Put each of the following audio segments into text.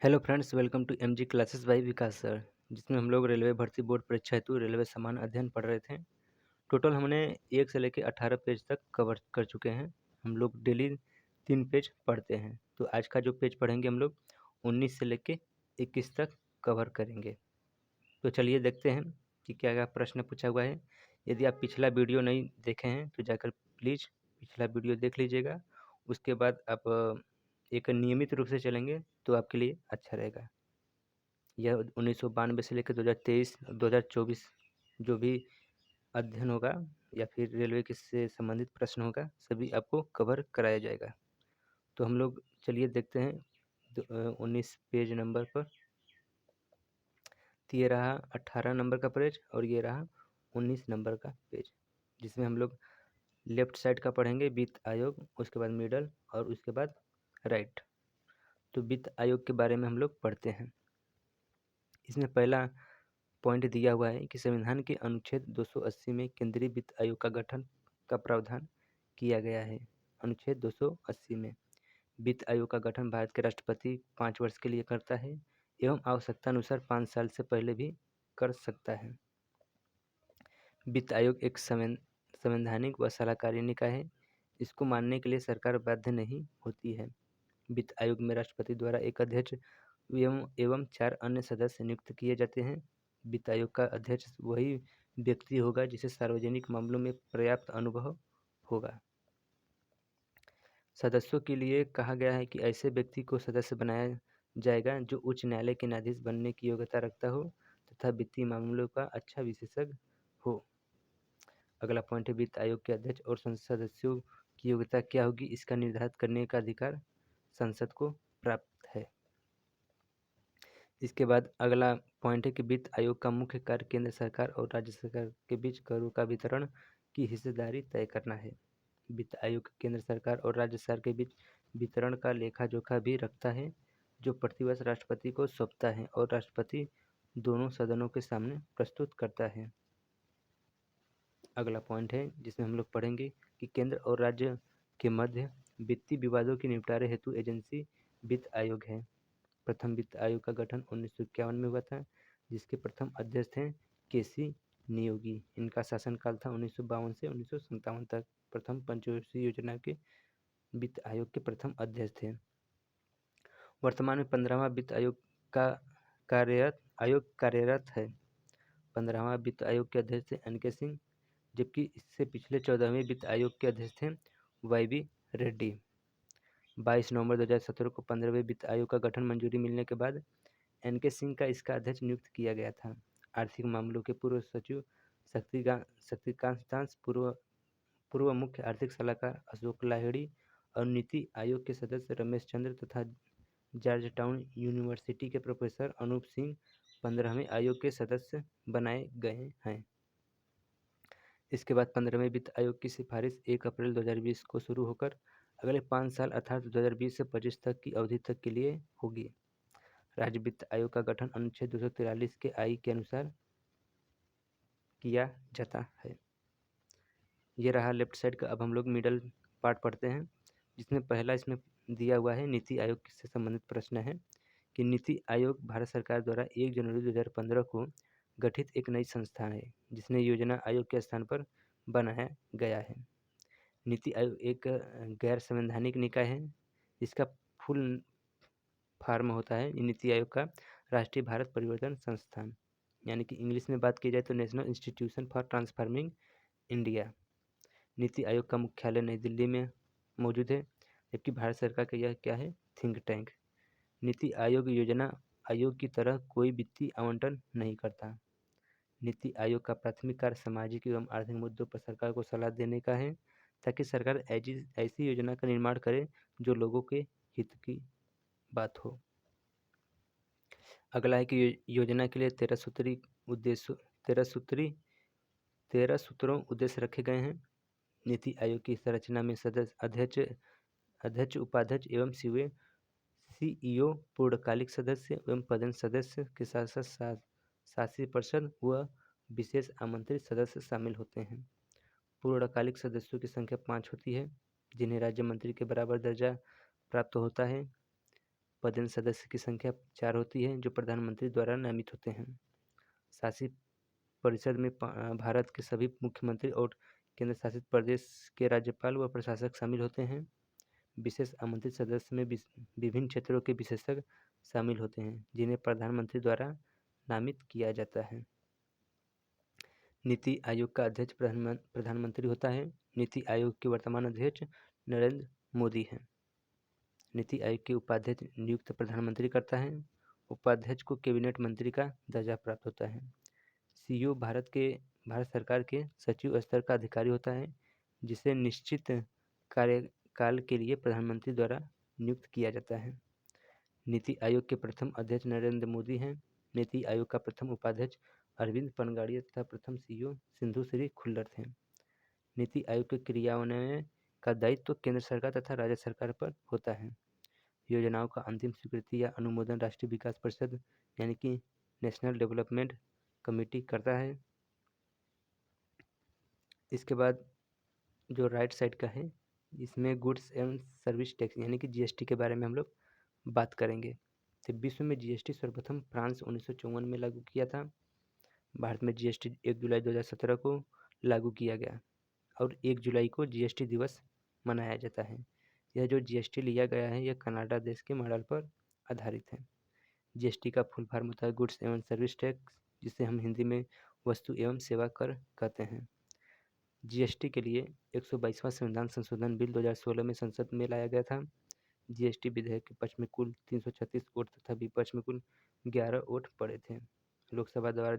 Hello friends, welcome to MG classes by Vikas sir. जिसमें हम लोग रेलवे भर्ती बोर्ड परीक्षा हेतु रेलवे समान अध्ययन पढ़ रहे थे। टोटल हमने 1 से लेकर 18 पेज तक कवर कर चुके हैं। हम लोग डेली 3 पेज पढ़ते हैं। तो आज का जो पेज पढ़ेंगे हम लोग 19 से लेकर 21 तक कवर करेंगे। तो चलिए देखते हैं कि क्या क्या प्रश्न पूछा हुआ है। यदि आप पिछला वीडियो नहीं देखे हैं तो जाकर प्लीज़ पिछला वीडियो देख लीजिएगा। उसके बाद आप एक नियमित रूप से चलेंगे तो आपके लिए अच्छा रहेगा। यह 1992 से लेकर 2023 2024 जो भी अध्ययन होगा या फिर रेलवे के से संबंधित प्रश्न होगा, सभी आपको कवर कराया जाएगा। तो हम लोग चलिए देखते हैं 19 पेज नंबर पर। तो ये रहा 18 नंबर का पेज और ये रहा 19 नंबर का पेज, जिसमें हम लोग लेफ्ट साइड का पढ़ेंगे वित्त आयोग, उसके बाद मिडल और उसके बाद राइट। तो वित्त आयोग के बारे में हम लोग पढ़ते हैं। इसमें पहला पॉइंट दिया हुआ है कि संविधान के अनुच्छेद 280 में केंद्रीय वित्त आयोग का गठन का प्रावधान किया गया है। अनुच्छेद 280 में वित्त आयोग का गठन भारत के राष्ट्रपति 5 वर्ष के लिए करता है एवं आवश्यकता अनुसार 5 साल से पहले भी कर सकता है। वित्त आयोग एक संवैधानिक व सलाहकारी निकाय है। इसको मानने के लिए सरकार बाध्य नहीं होती है। वित्त आयोग में राष्ट्रपति द्वारा एक अध्यक्ष एवं 4 अन्य सदस्य नियुक्त किए जाते हैं। वित्त आयोग का अध्यक्ष वही व्यक्ति होगा जिसे सार्वजनिक मामलों में पर्याप्त अनुभव होगा। सदस्यों के लिए कहा गया है कि ऐसे व्यक्ति को सदस्य बनाया जाएगा जो उच्च न्यायालय के न्यायाधीश बनने की योग्यता रखता हो तथा वित्तीय मामलों का अच्छा विशेषज्ञ हो। अगला पॉइंट है वित्त आयोग के अध्यक्ष और संसद सदस्यों की योग्यता क्या होगी, इसका निर्धारित करने का अधिकार संसद को प्राप्त है। इसके बाद अगला पॉइंट है कि वित्त आयोग का मुख्य कार्य केंद्र सरकार और राज्य सरकार के बीच करों का वितरण की हिस्सेदारी तय करना है। वित्त आयोग केंद्र सरकार और राज्य सरकार के बीच वितरण का लेखा जोखा भी रखता है, जो प्रतिवर्ष राष्ट्रपति को सौंपता है और राष्ट्रपति दोनों सदनों के सामने प्रस्तुत करता है। अगला पॉइंट है जिसमें हम लोग पढ़ेंगे कि केंद्र और राज्य के मध्य वित्तीय विवादों के निपटारे हेतु एजेंसी वित्त आयोग है। प्रथम वित्त आयोग का गठन 1951 में हुआ था, जिसके प्रथम अध्यक्ष थे केसी नियोगी। इनका शासनकाल था 1952 से 1957 तक। प्रथम पंचवर्षीय योजना के वित्त आयोग के प्रथम अध्यक्ष थे। वर्तमान में 15वां वित्त आयोग का कार्यरत है। 15वां वित्त आयोग के अध्यक्ष थे एन के सिंह, जबकि इससे पिछले 14वें वित्त आयोग के अध्यक्ष थे वाई बी रेड्डी। 22 नवंबर 2017 को 15वें वित्त आयोग का गठन मंजूरी मिलने के बाद एन के सिंह का इसका अध्यक्ष नियुक्त किया गया था। आर्थिक मामलों के पूर्व सचिव शक्तिकांत दास, पूर्व मुख्य आर्थिक सलाहकार अशोक लाहिड़ी और नीति आयोग के सदस्य रमेश चंद्र तथा जॉर्ज टाउन यूनिवर्सिटी के प्रोफेसर अनूप सिंह 15वें आयोग के सदस्य बनाए गए हैं। इसके बाद 15वें वित्त आयोग की सिफारिश 1 अप्रैल 2020 को शुरू होकर अगले 5 साल अर्थात 2020 से 25 तक की अवधि तक के लिए होगी। राज्य वित्त आयोग का गठन अनुच्छेद 243 के आई के अनुसार किया जाता है। ये रहा लेफ्ट साइड का। अब हम लोग मिडल पार्ट पढ़ते हैं, जिसमें पहला इसमें दिया हुआ है नीति आयोग से संबंधित प्रश्न है कि नीति आयोग भारत सरकार द्वारा 1 जनवरी 2015 को गठित एक नई संस्था है, जिसने योजना आयोग के स्थान पर बनाया गया है। नीति आयोग एक गैर संवैधानिक निकाय है। इसका फुल फॉर्म होता है नीति आयोग का राष्ट्रीय भारत परिवर्तन संस्थान, यानी कि इंग्लिश में बात की जाए तो national institution for transforming India. NITI Aayog का मुख्यालय नई दिल्ली में मौजूद है, जबकि भारत सरकार का यह क्या है, थिंक टैंक। नीति आयोग योजना आयोग की तरह कोई वित्तीय आवंटन नहीं करता। नीति आयोग का प्राथमिक कार्य सामाजिक एवं आर्थिक मुद्दों पर सरकार को सलाह देने का है, ताकि सरकार ऐसी योजना का निर्माण करे जो लोगों के हित की बात हो। अगला है कि योजना के लिए 13 सूत्रों उद्देश्य रखे गए हैं। नीति आयोग की संरचना में सदस्य अध्यक्ष उपाध्यक्ष एवं सीईओ, पूर्णकालिक सदस्य एवं पदेन सदस्य के साथ साथ शासी परिषद व विशेष आमंत्रित सदस्य शामिल होते हैं। पूर्णकालिक सदस्यों की संख्या 5 होती है, जिन्हें राज्य मंत्री के बराबर दर्जा प्राप्त होता है। पदेन सदस्य की संख्या 4 होती है, जो प्रधानमंत्री द्वारा नामित होते हैं। शासित परिषद में भारत के सभी मुख्यमंत्री और केंद्र शासित प्रदेश के राज्यपाल व प्रशासक शामिल होते हैं। विशेष आमंत्रित सदस्य में विभिन्न क्षेत्रों के विशेषज्ञ शामिल होते हैं, जिन्हें प्रधानमंत्री द्वारा नामित किया जाता है। नीति आयोग का अध्यक्ष प्रधानमंत्री होता है। नीति आयोग के वर्तमान अध्यक्ष नरेंद्र मोदी हैं। नीति आयोग के उपाध्यक्ष नियुक्त प्रधानमंत्री करता है। उपाध्यक्ष को कैबिनेट मंत्री का दर्जा प्राप्त होता है। सीईओ भारत सरकार के सचिव स्तर का अधिकारी होता है, जिसे निश्चित कार्यकाल के लिए प्रधानमंत्री द्वारा नियुक्त किया जाता है। नीति आयोग के प्रथम अध्यक्ष नरेंद्र मोदी हैं। नीति आयोग का प्रथम उपाध्यक्ष अरविंद पनगाड़िया तथा प्रथम सीईओ सिंधु श्री खुल्लर थे। नीति आयोग के क्रियान्वयन का दायित्व केंद्र सरकार तथा राज्य सरकार पर होता है। योजनाओं का अंतिम स्वीकृति या अनुमोदन राष्ट्रीय विकास परिषद यानी कि नेशनल डेवलपमेंट कमेटी करता है। इसके बाद जो राइट साइड का है, इसमें गुड्स एवं सर्विस टैक्स यानी कि जीएसटी के बारे में हम लोग बात करेंगे। तो विश्व में जीएसटी सर्वप्रथम फ्रांस 1954 में लागू किया था। भारत में जीएसटी 1 जुलाई 2017 को लागू किया गया और 1 जुलाई को जीएसटी दिवस मनाया जाता है। यह जो जीएसटी लिया गया है, यह कनाडा देश के मॉडल पर आधारित है। जीएसटी का फुल फॉर्म होता है गुड्स एवं सर्विस टैक्स, जिसे हम हिंदी में वस्तु एवं सेवा कर कहते हैं। जीएसटी के लिए 122वां संविधान संशोधन बिल 2016 में संसद में लाया गया था। जीएसटी विधेयक के पक्ष में कुल 336 वोट तथा विपक्ष में कुल 11 वोट पड़े थे। लोकसभा द्वारा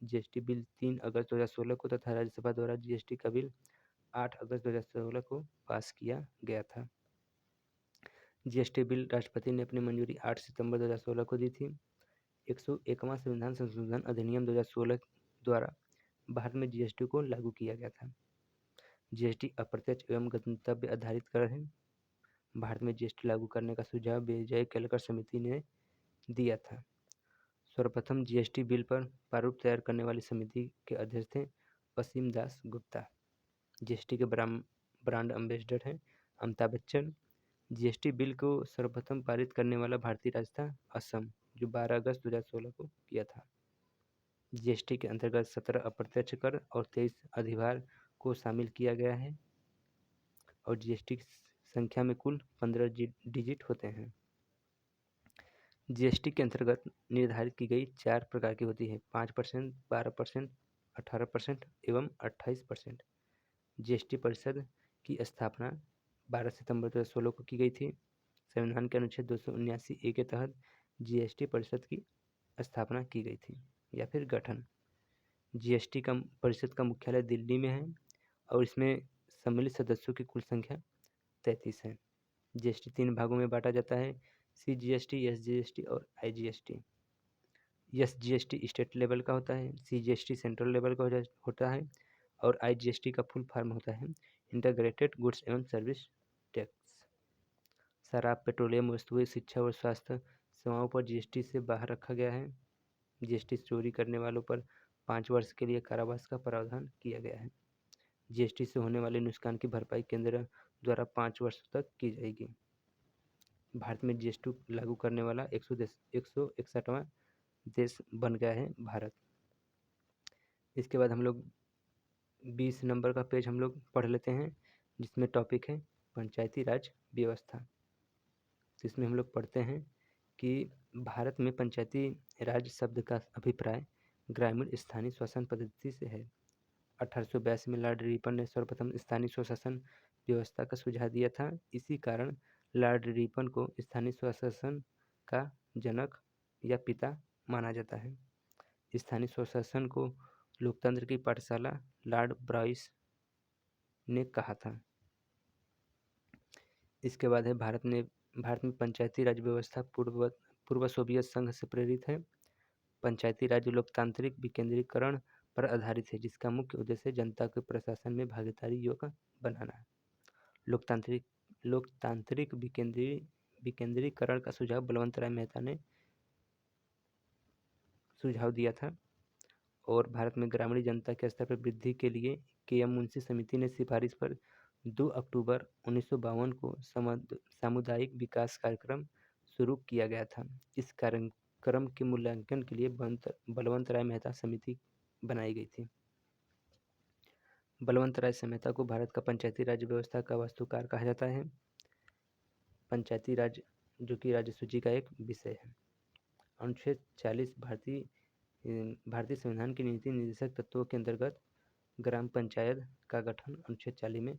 जीएसटी बिल 3 अगस्त 2016 को तथा राज्यसभा द्वारा जीएसटी का बिल 8 अगस्त 2016 को पास किया गया था। जीएसटी बिल राष्ट्रपति ने अपनी मंजूरी 8 सितंबर 2016 को दी थी। 101वां संविधान संशोधन अधिनियम 2016 द्वारा भारत में जीएसटी को लागू किया गया था। जीएसटी अप्रत्यक्ष एवं गंतव्य आधारित कर है। भारत में जीएसटी लागू करने का सुझाव विजय केलकर समिति ने दिया था। सर्वप्रथम जीएसटी बिल पर प्रारूप तैयार करने वाली समिति के अध्यक्ष थे असीम दास गुप्ता। जीएसटी के ब्रांड एम्बेसडर हैं अमिताभ बच्चन। जीएसटी बिल को सर्वप्रथम पारित करने वाला भारतीय राज्य था असम, जो 12 अगस्त 2016 को किया था। जीएसटी के अंतर्गत 17 अप्रत्यक्ष कर और 23 अधिभार को शामिल किया गया है और जीएसटी की संख्या में कुल 15 डिजिट होते हैं। जीएसटी के अंतर्गत निर्धारित की गई 4 प्रकार की होती है: 5%, 12%, 18% एवं 28%। जीएसटी परिषद की स्थापना 12 सितंबर 2016 को की गई थी। संविधान के अनुच्छेद 279A के तहत जीएसटी परिषद की स्थापना की गई थी या फिर गठन। जीएसटी का परिषद का मुख्यालय दिल्ली में है और इसमें सम्मिलित सदस्यों की कुल संख्या 33 है। जीएसटी 3 भागों में बांटा जाता है: सीजीएसटी, एसजीएसटी और आईजीएसटी। एसजीएसटी स्टेट लेवल का होता है, सीजीएसटी सेंट्रल लेवल का होता है और आईजीएसटी का फुल फॉर्म होता है इंटीग्रेटेड गुड्स एवं सर्विस टैक्स। शराब, पेट्रोलियम वस्तुएं, शिक्षा और स्वास्थ्य सेवाओं पर जीएसटी से बाहर रखा गया है। जीएसटी चोरी करने वालों पर 5 वर्ष के लिए कारावास का प्रावधान किया गया है। जीएसटी से होने वाले नुकसान की भरपाई केंद्र द्वारा 5 वर्षों तक की जाएगी। भारत में जीएसटी लागू करने वाला 161वां देश बन गया है भारत। इसके बाद हम लोग 20 नंबर का पेज हम लोग पढ़ लेते हैं, जिसमें टॉपिक है पंचायती राज व्यवस्था। तो इसमें हम लोग पढ़ते हैं कि भारत में पंचायती राज शब्द का अभिप्राय ग्रामीण स्थानीय शासन पद्धति से है। 1882 में लॉर्ड रिपन ने सर्वप्रथम स्थानीय स्वशासन व्यवस्था का सुझाव दिया था। इसी कारण लॉर्ड रिपन को स्थानीय स्वशासन का जनक या पिता माना जाता है। स्थानीय स्वशासन को लोकतंत्र की पाठशाला लॉर्ड ब्राइस ने कहा था। इसके बाद है भारत में पंचायती राज व्यवस्था पूर्व सोवियत संघ से प्रेरित है। पंचायती राज लोकतांत्रिक विकेंद्रीकरण पर आधारित है, जिसका मुख्य उद्देश्य जनता के प्रशासन में भागीदारी योग्य बनाना है। लोकतांत्रिक विकेंद्रीकरण का सुझाव बलवंत राय मेहता ने सुझाव दिया था और भारत में ग्रामीण जनता के स्तर पर वृद्धि के लिए के.एम. मुंशी समिति ने सिफारिश पर 2 अक्टूबर 1952 को सामुदायिक विकास कार्यक्रम शुरू किया गया था। इस कार्यक्रम के मूल्यांकन के लिए बलवंत राय मेहता समिति बनाई गई थी। बलवंत राय मेहता को भारत का पंचायती राज व्यवस्था का वास्तुकार कहा जाता है। पंचायती राज जो कि राज्य सूची का एक विषय है। अनुच्छेद 40 भारतीय संविधान के नीति निर्देशक तत्वों के अंतर्गत ग्राम पंचायत का गठन अनुच्छेद 40 में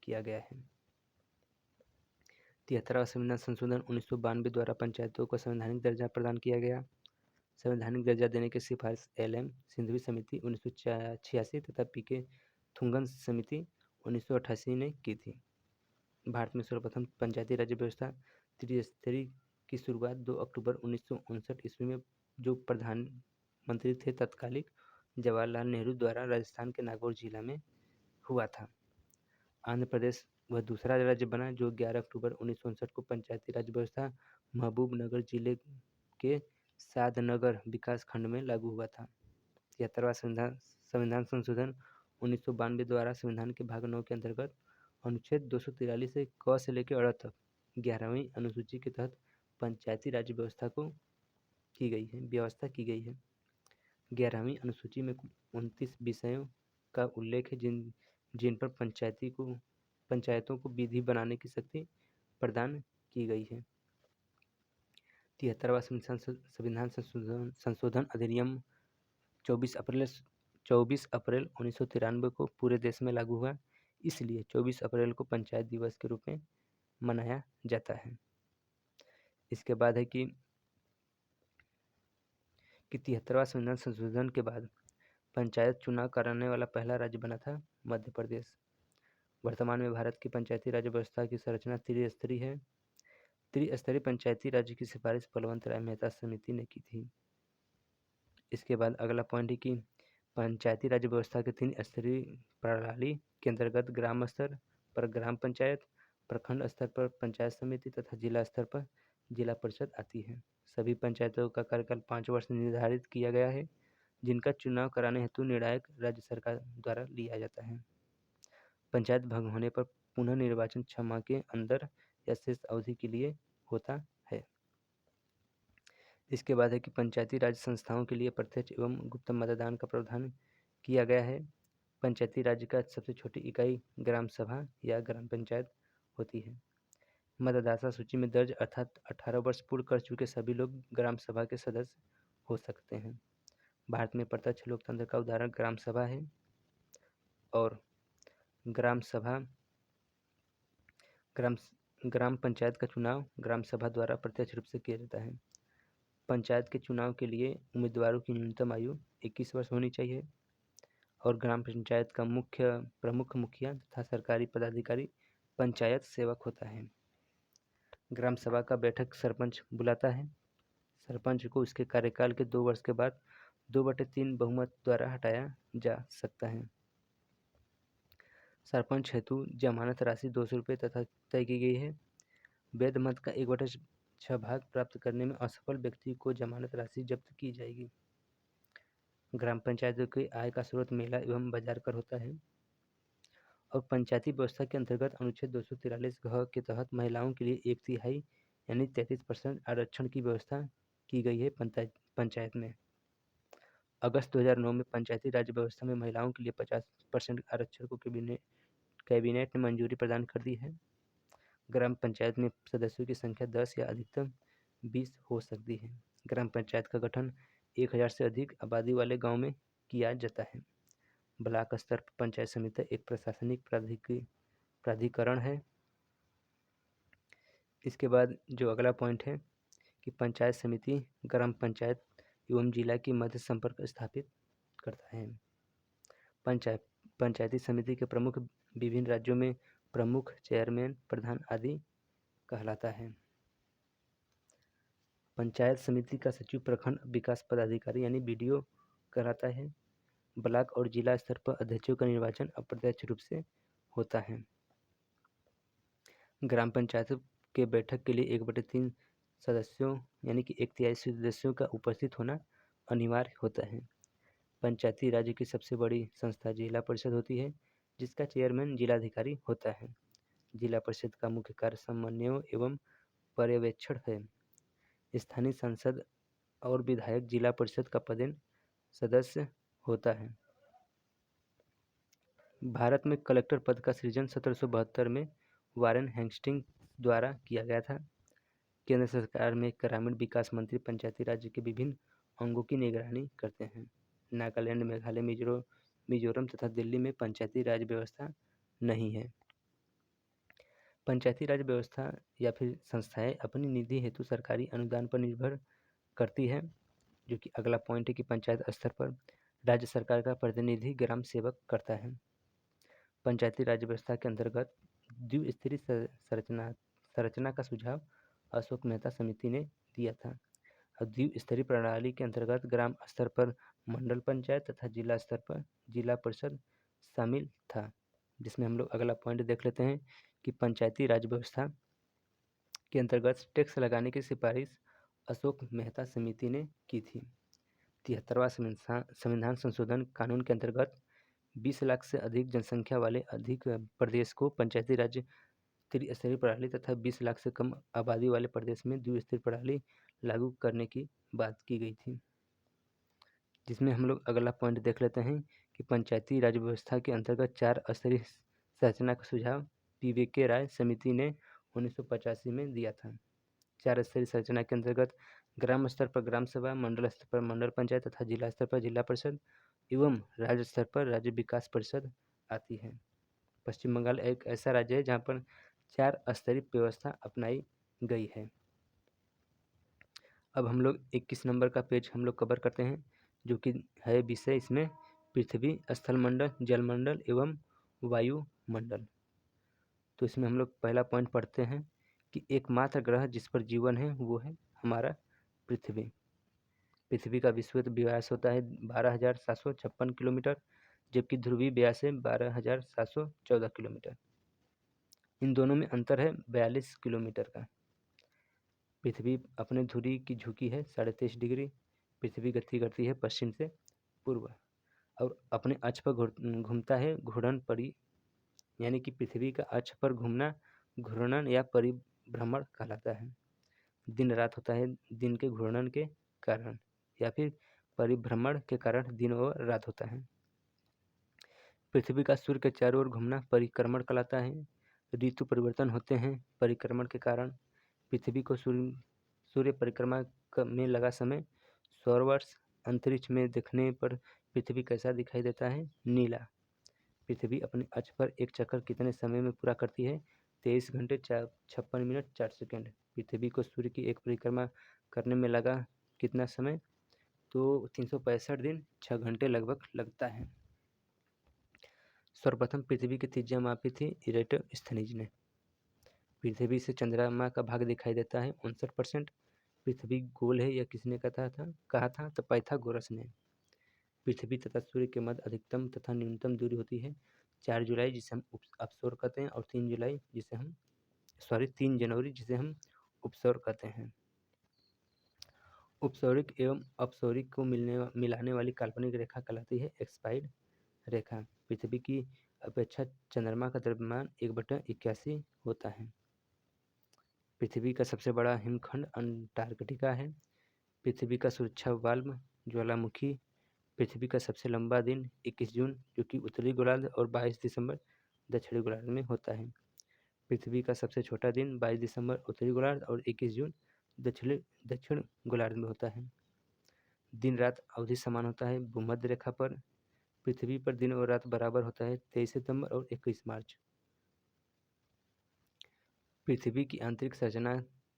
किया गया है। 73वां संविधान संशोधन 1992 द्वारा पंचायतों को संवैधानिक दर्जा प्रदान किया गया। संवैधानिक दर्जा देने की सिफारिश LM सिंघवी समिति 1986 तथा PK थुंगन समिति 1988 ने की थी। भारत में सर्वप्रथम पंचायती राज व्यवस्था त्रिस्तरीय की शुरुआत 2 अक्टूबर 1959 ईस्वी में जो प्रधानमंत्री थे तत्कालिक जवाहरलाल नेहरू द्वारा राजस्थान के नागौर जिला में हुआ था। आंध्र प्रदेश वह दूसरा राज्य बना जो 11 अक्टूबर 1959 को पंचायती राज व्यवस्था महबूबनगर जिले के सादनगर विकास खंड में लागू हुआ था। 73वां संविधान संशोधन 1992 द्वारा संविधान के भाग 9 के अंतर्गत अनुच्छेद 243 से क से लेकर अ तक 11वीं अनुसूची के तहत पंचायती राज व्यवस्था की गई है। 11वीं अनुसूची में 29 विषयों का उल्लेख है जिन पर पंचायतों को विधि बनाने की शक्ति प्रदान की गई है। 73वां संविधान संशोधन अधिनियम 24 अप्रैल 1993 को पूरे देश में लागू हुआ। इसलिए 24 अप्रैल को पंचायत दिवस के रूप में मनाया जाता है। इसके बाद है कि 73वां संविधान संशोधन के बाद पंचायत चुनाव कराने वाला पहला राज्य बना था मध्य प्रदेश। वर्तमान में भारत की पंचायती राज व्यवस्था की संरचना त्रिस्तरीय है। त्रिस्तरीय पंचायती राज की सिफारिश बलवंत राय मेहता समिति ने की थी। इसके बाद अगला पॉइंट है कि पंचायती राज व्यवस्था के 3 स्तरीय प्रणाली के अंतर्गत ग्राम स्तर पर ग्राम पंचायत, प्रखंड स्तर पर पंचायत समिति तथा जिला स्तर पर जिला परिषद आती है। सभी पंचायतों का कार्यकाल 5 वर्ष निर्धारित किया गया है, जिनका चुनाव कराने हेतु निर्णायक राज्य सरकार द्वारा लिया जाता है। पंचायत भंग होने पर पुनः निर्वाचन 6 माह के अंदर या शेष अवधि के लिए होता है। इसके बाद है कि पंचायती राज संस्थाओं के लिए प्रत्यक्ष एवं गुप्त मतदान का प्रावधान किया गया है। पंचायती राज का सबसे छोटी इकाई ग्राम सभा या ग्राम पंचायत होती है। मतदाता सूची में दर्ज अर्थात 18 वर्ष पूर्ण कर चुके सभी लोग ग्राम सभा के सदस्य हो सकते हैं। भारत में प्रत्यक्ष लोकतंत्र का उदाहरण ग्राम सभा है और ग्राम पंचायत का चुनाव ग्राम सभा द्वारा प्रत्यक्ष रूप से किया जाता है। पंचायत के चुनाव के लिए उम्मीदवारों की न्यूनतम आयु 21 वर्ष होनी चाहिए और ग्राम पंचायत का प्रमुख मुखिया तथा सरकारी पदाधिकारी पंचायत सेवक होता है। ग्राम सभा का बैठक सरपंच बुलाता है। सरपंच को उसके कार्यकाल के 2 वर्ष के बाद 2/3 बहुमत द्वारा हटाया जा सकता है। सरपंच हेतु जमानत राशि 200 रुपये तथा तय की गई है। वैध मत का 1/6 भाग प्राप्त करने में असफल व्यक्ति को जमानत राशि जब्त की जाएगी। ग्राम पंचायतों की आय का स्रोत मेला एवं बाजार कर होता है और पंचायती व्यवस्था के अंतर्गत अनुच्छेद 243 घ के तहत महिलाओं के लिए 1/3 यानी 33% आरक्षण की व्यवस्था की गई है पंचायत में। अगस्त 2009 में पंचायती राज व्यवस्था में महिलाओं के लिए 50% आरक्षण को कैबिनेट ने मंजूरी प्रदान कर दी है। ग्राम पंचायत में सदस्यों की संख्या 10 या अधिकतम 20 हो सकती है। ग्राम पंचायत का गठन 1000 से अधिक आबादी वाले गांव में किया जाता है। ब्लॉक स्तर पर पंचायत समिति एक प्रशासनिक प्राधिकरण है। इसके बाद जो अगला पॉइंट है कि पंचायत समिति ग्राम पंचायत एवं जिला की मध्य संपर्क स्थापित करता है। पंचायती समिति के प्रमुख विभिन्न राज्यों में प्रमुख, चेयरमैन, प्रधान आदि कहलाता है। पंचायत समिति का सचिव प्रखंड विकास पदाधिकारी यानी BDO कहलाता है। ब्लॉक और जिला स्तर पर अध्यक्षों का निर्वाचन अप्रत्यक्ष रूप से होता है। ग्राम पंचायत के बैठक के लिए 1/3 सदस्यों यानी कि 1/3 सदस्यों का उपस्थित होना अनिवार्य होता है। पंचायती राज्य की सबसे बड़ी संस्था जिला परिषद होती है, जिसका चेयरमैन जिलाधिकारी होता है। जिला परिषद का मुख्य कार्य समन्वय एवं पर्यवेक्षण है। स्थानीय सांसद और विधायक जिला परिषद का पदेन सदस्य होता है। भारत में कलेक्टर पद का सृजन 1772 में वारेन हेस्टिंग्स द्वारा किया गया था। केंद्र सरकार में ग्रामीण विकास मंत्री पंचायती राज्य के विभिन्न अंगों की निगरानी करते हैं। नागालैंड, मेघालय, मिजोरम तथा दिल्ली में पंचायती राज व्यवस्था नहीं है। पंचायती राज व्यवस्था या फिर संस्थाएं अपनी निधि हेतु सरकारी अनुदान पर निर्भर करती है, जो कि अगला पॉइंट है कि पंचायत स्तर पर राज्य सरकार का प्रतिनिधि ग्राम सेवक करता है। पंचायती राज व्यवस्था के अंतर्गत द्विस्तरीय संरचना का सुझाव अशोक मेहता समिति ने दिया था। और द्विस्तरीय प्रणाली के अंतर्गत ग्राम स्तर पर मंडल पंचायत तथा जिला स्तर पर जिला परिषद शामिल था। जिसमें हम लोग अगला पॉइंट देख लेते हैं कि पंचायती राज व्यवस्था के अंतर्गत टैक्स लगाने की सिफारिश अशोक मेहता समिति ने की थी। 73वां संविधान संशोधन कानून के अंतर्गत 20 लाख से अधिक जनसंख्या वाले अधिक प्रदेश को पंचायती राज त्रिस्तरीय प्रणाली तथा 20 लाख से कम आबादी वाले प्रदेश में द्विस्तरीय प्रणाली लागू करने की बात की गई थी। जिसमें हम लोग अगला पॉइंट देख लेते हैं कि पंचायती राज व्यवस्था के अंतर्गत 4 स्तरीय संरचना का सुझाव पीवीके राय समिति ने 1985 में दिया था। 4 स्तरीय संरचना के अंतर्गत ग्राम स्तर पर ग्राम सभा, मंडल स्तर पर मंडल पंचायत तथा जिला स्तर पर जिला परिषद एवं राज्य स्तर पर राज्य विकास परिषद आती है। पश्चिम बंगाल एक ऐसा राज्य है जहाँ पर 4 स्तरीय व्यवस्था अपनाई गई है। अब हम लोग 21 नंबर का पेज हम लोग कवर करते हैं, जो कि है विषय इसमें पृथ्वी, स्थल मंडल, जल मंडल एवं वायुमंडल। तो इसमें हम लोग पहला पॉइंट पढ़ते हैं कि एकमात्र ग्रह जिस पर जीवन है वो है हमारा पृथ्वी। पृथ्वी का विश्वव्यापी व्यास होता है 12,756 किलोमीटर, जबकि ध्रुवीय व्यास है 12,714 किलोमीटर। इन दोनों में अंतर है 42 किलोमीटर का। पृथ्वी अपने धुरी की झुकी है 23.5 डिग्री। पृथ्वी गति करती है पश्चिम से पूर्व और अपने अक्ष पर घूमता है घूर्णन परि यानी कि पृथ्वी का अक्ष पर घूमना घूर्णन या परिभ्रमण कहलाता है। दिन रात होता है दिन के घूर्णन के कारण या फिर परिभ्रमण के कारण दिन और रात होता है। पृथ्वी का सूर्य के चारों ओर घूमना परिक्रमण कहलाता है। ऋतु परिवर्तन होते हैं परिक्रमण के कारण। पृथ्वी को सूर्य परिक्रमा में लगा समय सौर वर्ष। अंतरिक्ष में देखने पर पृथ्वी कैसा दिखाई देता है? नीला। पृथ्वी अपने अक्ष पर एक चक्कर कितने समय में पूरा करती है? 23 घंटे 56 मिनट 4 सेकंड। पृथ्वी को सूर्य की एक परिक्रमा करने में लगा कितना समय? तो 365 दिन 6 घंटे लगभग लगता है। सर्वप्रथम पृथ्वी की त्रिज्या मापी थी इरेटोस्थनीज ने। पृथ्वी से चंद्रमा का भाग दिखाई देता है 59%। पृथ्वी गोल है यह किसने कहा था? तो पाइथागोरस ने। पृथ्वी तथा सूर्य के मध्य अधिकतम तथा न्यूनतम दूरी होती है 4 जुलाई जिसे हम अपसौर कहते हैं और 3 जनवरी जिसे हम उपसौर कहते हैं। उपसौरिक एवं अपसौरिक को मिलाने वाली काल्पनिक रेखा कहलाती है एक्सपाइड रेखा। पृथ्वी की अपेक्षा चंद्रमा का द्रव्यमान 1/81 होता है। पृथ्वी का सबसे बड़ा हिमखंड अंटार्कटिका है। पृथ्वी का सुरक्षा वाल्व ज्वालामुखी। पृथ्वी का सबसे लंबा दिन 21 जून जो कि उत्तरी गोलार्ध और 22 दिसंबर दक्षिणी गोलार्ध में होता है। पृथ्वी का सबसे छोटा दिन 22 दिसंबर उत्तरी गोलार्ध और 21 जून दक्षिण गोलार्ध में होता है। दिन रात अवधि समान होता है भूमध्य रेखा पर। पृथ्वी पर दिन और रात बराबर होता है 23 सितंबर और 21 मार्च। पृथ्वी की आंतरिक संरचना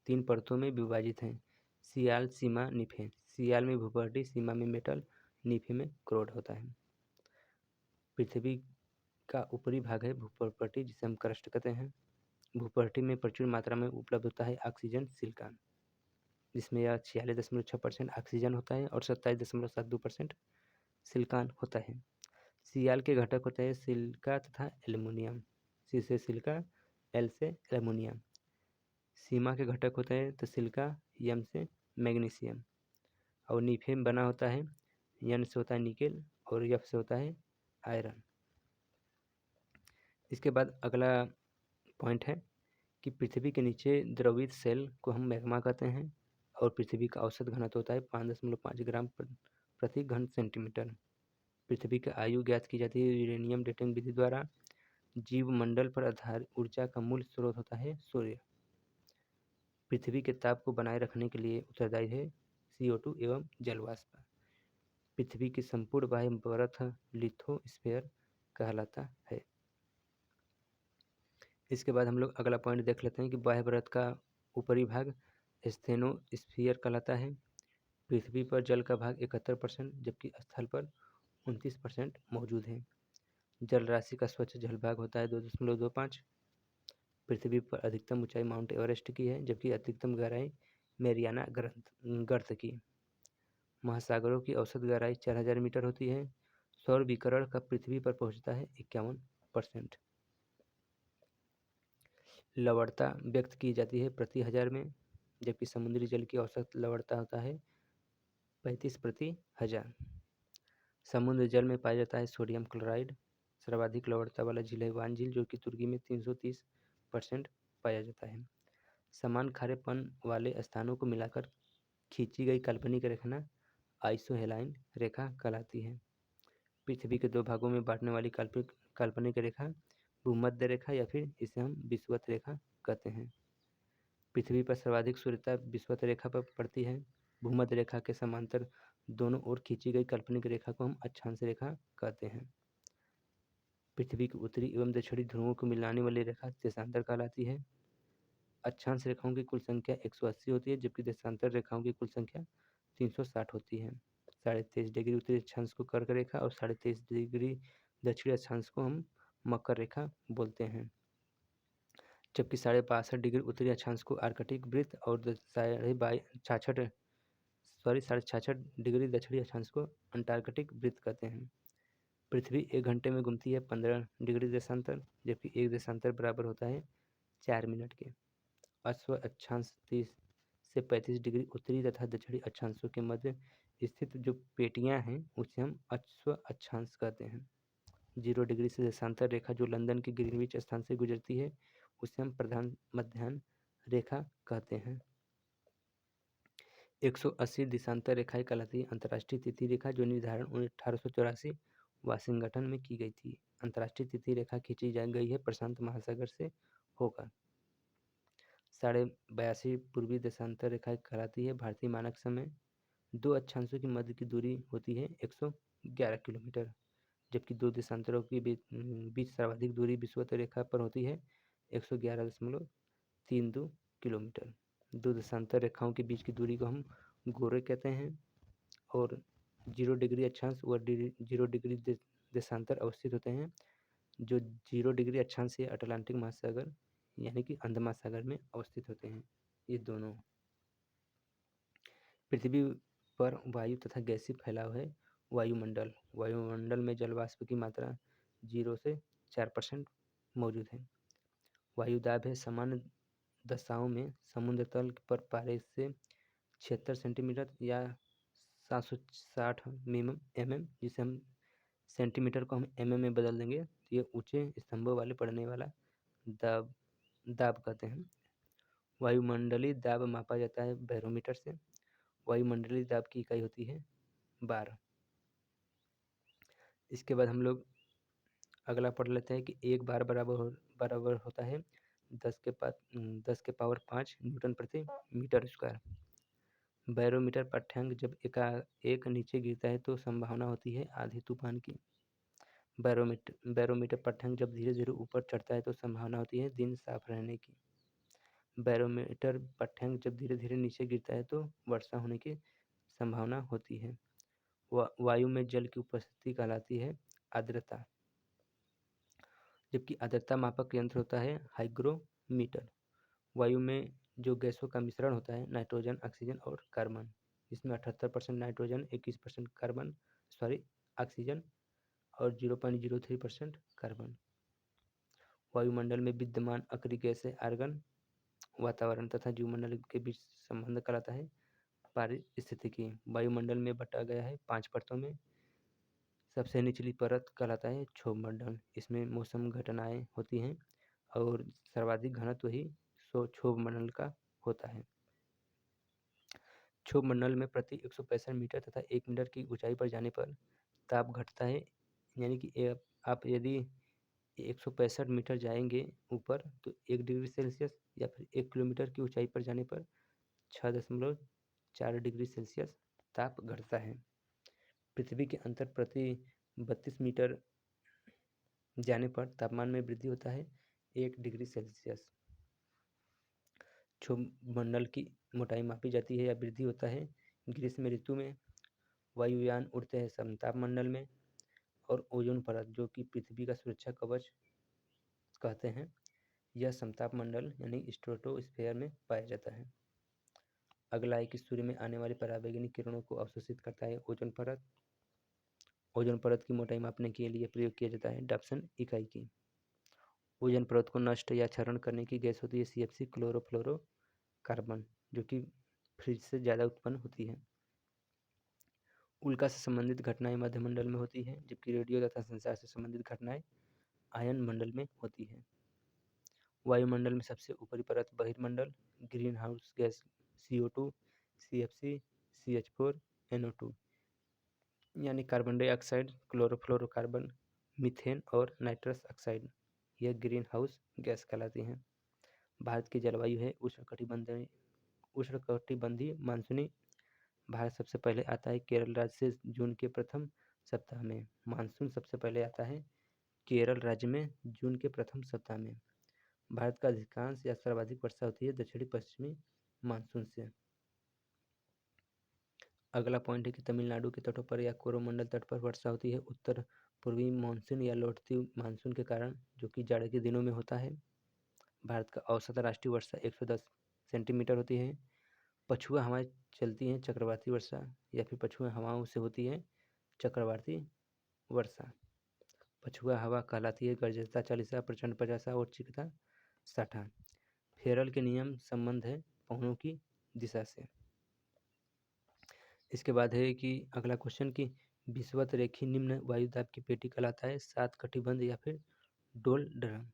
3 परतों में विभाजित है सियाल, सीमा, निफे। सियाल में भूपर्टी, सीमा में मेटल, निफे में क्रोड होता है। पृथ्वी का ऊपरी भाग है भूपर्टी जिसे हम क्रस्ट कहते हैं। भूपर्टी में प्रचुर मात्रा में उपलब्ध होता है ऑक्सीजन सिलिकॉन, जिसमें यह 46.6% ऑक्सीजन होता है और 27.72% सिलिकॉन होता है। सियाल के घटक होते हैं सिलिका तथा एल्युमिनियम। सी से सिलिका, एल से एल्युमिनियम। सीमा के घटक होते हैं तो सिलिका, एम से मैग्नीशियम। और निफे में बना होता है एन से होता है निकेल और एफ से होता है आयरन। इसके बाद अगला पॉइंट है कि पृथ्वी के नीचे द्रवित सेल को हम मैग्मा कहते हैं और पृथ्वी का औसत घनत्व होता है 5.5 ग्राम प्रति घन सेंटीमीटर। पृथ्वी की आयु ज्ञात की जाती है यूरेनियम डेटिंग विधि द्वारा। जीव मंडल पर आधारित ऊर्जा का मूल स्रोत होता है सूर्य। पृथ्वी के ताप को बनाए रखने के लिए उत्तरदायी है CO2 एवं जलवाष्प। पृथ्वी की संपूर्ण बाह्य परत लिथोस्फीयर कहलाता है। इसके बाद हम लोग अगला पॉइंट देख लेते हैं कि बाह्य परत का ऊपरी भाग स्टेनोस्फीयर कहलाता है। पृथ्वी पर जल का भाग 71% जबकि स्थल पर 29% मौजूद है। जल राशि का स्वच्छ जल भाग होता है 2.25। पृथ्वी पर अधिकतम ऊंचाई माउंट एवरेस्ट की है जबकि अधिकतम गहराई मेरियाना गर्त की। महासागरों की औसत गहराई 4000 मीटर होती है। सौर विकिरण का पृथ्वी पर पहुंचता है 51%। लवणता व्यक्त की जाती है प्रति हजार में, जबकि समुद्री जल की औसत लवणता होता है 35 प्रति हजार। समुद्र जल में पाया जाता है सोडियम क्लोराइड। सर्वाधिक लवणता वाला झील है वान झील जो कि तुर्की में 330% पाया जाता है। समान खारेपन वाले स्थानों को मिलाकर खींची गई काल्पनिक रेखा आइसोहेलाइन रेखा कहलाती है। पृथ्वी के दो भागों में बांटने वाली काल्पनिक रेखा भूमध्य रेखा या फिर इसे हम विषुवत रेखा कहते हैं। पृथ्वी पर सर्वाधिक सूर्यता विषुवत रेखा पर पड़ती है। भूमध्य रेखा के समांतर दोनों ओर खींची गई काल्पनिक रेखा को हम अक्षांश रेखा कहते हैं। पृथ्वी के उत्तरी एवं दक्षिणी ध्रुवों को मिलाने वाली रेखा देशांतर कहलाती है। अक्षांश रेखाओं की कुल संख्या 180 होती है जबकि देशांतर रेखाओं की कुल संख्या 360 होती है। 23.5 डिग्री उत्तरी अक्षांश को कर्क रेखा और 23.5 डिग्री दक्षिणी अक्षांश को हम मकर रेखा बोलते हैं। जबकि 62.5 डिग्री उत्तरी अक्षांश को आर्कटिक वृत्त और 66 डिग्री दक्षिणी अक्षांश को अंटार्कटिक वृत्त कहते हैं। पृथ्वी 1 घंटे में घूमती है 15 डिग्री देशांतर, जबकि एक देशांतर बराबर होता है 4 मिनट के। अश्व अक्षांश 30 से 35 डिग्री उत्तरी तथा दक्षिणी अक्षांशों के मध्य स्थित जो पेटियां हैं उसे हम अश्व अक्षांश कहते हैं। 0 डिग्री से देशांतर रेखा जो लंदन के ग्रीनविच स्थान से गुजरती है उसे हम प्रधान मध्याह्न रेखा कहते हैं। 180 देशांतर रेखाएं कहलाती है अंतर्राष्ट्रीय तिथि रेखा जो निर्धारण 1884 वाशिंगटन में की गई थी। अंतर्राष्ट्रीय तिथि रेखा खींची जा गई है प्रशांत महासागर से होकर। 82.5 पूर्वी देशांतर रेखा कहलाती है भारतीय मानक समय। दो अक्षांशों के मध्य की दूरी होती है 111 किलोमीटर, जबकि दो देशांतरों के बीच सर्वाधिक दूरी विषुवत रेखा पर होती है 111.32 किलोमीटर। दो देशांतर रेखाओं के बीच की दूरी को हम गोरे कहते हैं और 0 डिग्री अक्षांश व 0 डिग्री देशांतर अवस्थित होते हैं जो 0 डिग्री अक्षांश से अटलांटिक महासागर यानी कि अंध महासागर में अवस्थित होते हैं। ये दोनों। पृथ्वी पर वायु तथा गैसीय फैलाव है। वायुमंडल। वायुमंडल में जल वाष्प की मात्रा 0 से 4% मौजूद है। वायुदाब है। सामान्य दशाओं में समुद्र तल पर पारे से 76 सेंटीमीटर या 760 mm, जिसे हम सेंटीमीटर को हम mm में बदल देंगे तो ये ऊंचे स्तंभों वाले पड़ने वाला दाब कहते हैं। वायुमंडलीय दाब मापा जाता है बैरोमीटर से। वायुमंडलीय दाब की इकाई होती है बार। इसके बाद हम लोग अगला पढ़ लेते हैं कि एक बार बराबर होता है 10 के पावर 5 न्यूटन प्रति मीटर स्क्वायर। बैरोमीटर पाठ्यांक जब एक नीचे गिरता है तो संभावना होती है आधी तूफान की। बैरोमीटर पाठ्यांक जब धीरे धीरे ऊपर चढ़ता है तो संभावना होती है दिन साफ रहने की। बैरोमीटर पाठ्यांक जब धीरे धीरे नीचे गिरता है तो वर्षा होने की संभावना होती है। वायु में जल की उपस्थिति कहलाती है आर्द्रता, जबकि आर्द्रता मापक यंत्र होता है हाइग्रोमीटर। वायु में जो गैसों का मिश्रण होता है नाइट्रोजन, ऑक्सीजन और कार्बन, इसमें 78% नाइट्रोजन, 21% कार्बन ऑक्सीजन और 0.03% कार्बन। वायुमंडल में विद्यमान अक्रिय गैस है आर्गन। वातावरण तथा जीवमंडल के बीच संबंध कहलाता है पारिस्थितिकी। वायुमंडल में बटा गया है 5 परतों में। सबसे निचली परत कहलाता है क्षोभमंडल। इसमें मौसम घटनाएं होती हैं और सर्वाधिक घनत्व ही क्षोभमंडल का होता है। क्षोभ मंडल में प्रति 165 मीटर तथा 1 मीटर की ऊंचाई पर जाने पर ताप घटता है। यानी कि आप यदि 165 मीटर जाएंगे ऊपर तो 1 डिग्री सेल्सियस, या फिर 1 किलोमीटर की ऊंचाई पर जाने पर 6.4 डिग्री सेल्सियस ताप घटता है। पृथ्वी के अंतर प्रति 32 मीटर जाने पर तापमान में वृद्धि होता है 1 डिग्री सेल्सियस। क्षोभ मंडल की मोटाई मापी जाती है या वृद्धि होता है। ग्रीष्म ऋतु में वायुयान उड़ते हैं समताप मंडल में, और ओजोन परत जो कि पृथ्वी का सुरक्षा कवच कहते हैं, यह समताप मंडल यानी स्ट्रेटोस्फेयर में पाया जाता है। अगला है कि सूर्य में आने वाली पराबैंगनी किरणों को अवशोषित करता है ओजोन परत। ओजोन परत की मोटाई मापने के लिए प्रयोग किया जाता है डाप्सन इकाई की। ओजोन परत को नष्ट या क्षरण करने की गैस होती है CFC, क्लोरोफ्लोरोकार्बन, जो कि फ्रिज से ज़्यादा उत्पन्न होती है। उल्का से संबंधित घटनाएं मध्यमंडल में होती है, जबकि रेडियो तथा संचार से संबंधित घटनाएं आयन मंडल में होती है। वायुमंडल में सबसे ऊपरी परत बहिर्मंडल, green house gas CO2, CFC, CH4, NO2 यानी कार्बन डाइऑक्साइड, क्लोरोफ्लोरोकार्बन, मीथेन और नाइट्रस ऑक्साइड, यह ग्रीन हाउस गैस कहलाती हैं। भारत की जलवायु है उष्णकटिबंधीय मानसूनी। भारत सबसे पहले आता है केरल राज्य से जून के प्रथम सप्ताह में। मानसून सबसे पहले आता है केरल राज्य में जून के प्रथम सप्ताह में। भारत का अधिकांश या सर्वाधिक वर्षा होती है दक्षिणी पश्चिमी मानसून से। अगला पॉइंट है कि तमिलनाडु के तटों पर या कोरोमंडल तट पर वर्षा होती है उत्तर पूर्वी मानसून या लौटती मानसून के कारण, जो कि जाड़े के दिनों में होता है। भारत का औसत राष्ट्रीय वर्षा 110 सेंटीमीटर होती है। पछुआ हवाएं चलती हैं चक्रवाती वर्षा, या फिर पछुआ हवाओं से होती है चक्रवाती वर्षा। पछुआ हवा कहलाती है गर्जता 40, प्रचंड 50 और चीखता 60। फेरल के नियम संबंध है पवनों की दिशा से। इसके बाद है कि अगला क्वेश्चन कि विषुवत रेखी निम्न वायुदाब की पेटी कहलाता है 7 कटिबंध या फिर डोल ड्रम।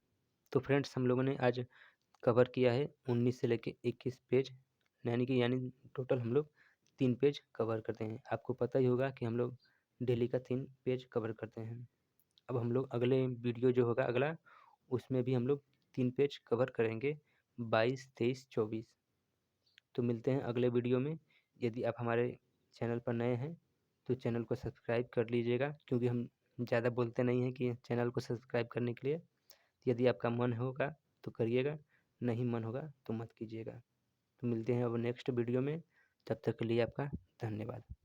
तो फ्रेंड्स, हम लोगों ने आज कवर किया है 19 से लेके 21 पेज, यानी टोटल हम लोग 3 पेज कवर करते हैं। आपको पता ही होगा कि हम लोग डेली का 3 पेज कवर करते हैं। अब हम लोग अगले वीडियो जो होगा अगला, उसमें भी हम लोग 3 पेज कवर करेंगे 22, 23, 24। तो मिलते हैं अगले वीडियो में। यदि आप हमारे चैनल पर नए हैं तो चैनल को सब्सक्राइब कर लीजिएगा, क्योंकि हम ज़्यादा बोलते नहीं हैं कि चैनल को सब्सक्राइब करने के लिए। यदि आपका मन होगा तो करिएगा, नहीं मन होगा तो मत कीजिएगा। तो मिलते हैं अब नेक्स्ट वीडियो में, तब तक के लिए आपका धन्यवाद।